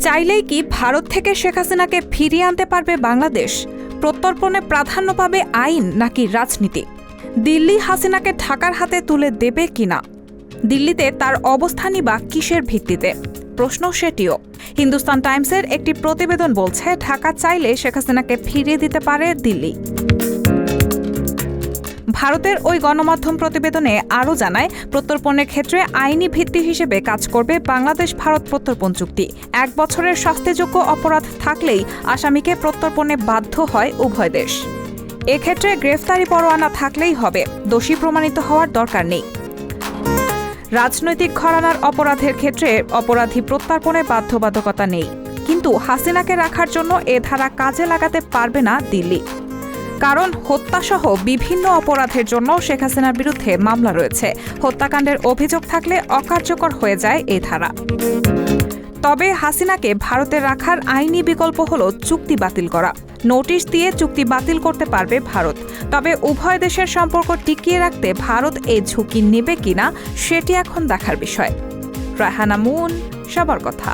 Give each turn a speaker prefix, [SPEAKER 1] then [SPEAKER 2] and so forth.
[SPEAKER 1] চাইলেই কি ভারত থেকে শেখ হাসিনাকে ফিরিয়ে আনতে পারবে বাংলাদেশ? প্রত্যর্পণে প্রাধান্য পাবে আইন নাকি রাজনীতি? দিল্লি হাসিনাকে ঢাকার হাতে তুলে দেবে কিনা? দিল্লিতে তার অবস্থানই বা কিসের ভিত্তিতে? প্রশ্ন সেটিও। হিন্দুস্তান টাইমসের একটি প্রতিবেদন বলছে, ঢাকা চাইলে শেখ হাসিনাকে ফিরিয়ে দিতে পারে দিল্লি। ভারতের ওই গণমাধ্যম প্রতিবেদনে আরও জানায়, প্রত্যর্পণের ক্ষেত্রে আইনি ভিত্তি হিসেবে কাজ করবে বাংলাদেশ ভারত প্রত্যর্পণ চুক্তি। 1 বছরের শাস্তিযোগ্য অপরাধ থাকলেই আসামিকে প্রত্যর্পণে বাধ্য হয় উভয় দেশ। এক্ষেত্রে গ্রেফতারি পরোয়ানা থাকলেই হবে, দোষী প্রমাণিত হওয়ার দরকার নেই। রাজনৈতিক ঘরানার অপরাধের ক্ষেত্রে অপরাধী প্রত্যর্পণে বাধ্যবাধকতা নেই, কিন্তু হাসিনাকে রাখার জন্য এ ধারা কাজে লাগাতে পারবে না দিল্লি। কারণ হত্যাসহ বিভিন্ন অপরাধের জন্য শেখ হাসিনার বিরুদ্ধে মামলা রয়েছে। হত্যাকাণ্ডের অভিযোগ থাকলে অকার্যকর হয়ে যায় এই ধারা। তবে হাসিনাকে ভারতে রাখার আইনি বিকল্প হল চুক্তি বাতিল করা। নোটিশ দিয়ে চুক্তি বাতিল করতে পারবে ভারত। তবে উভয় দেশের সম্পর্ক টিকিয়ে রাখতে ভারত এই ঝুঁকি নেবে কিনা সেটি এখন দেখার বিষয়। রায়হানা মুন, সবার কথা।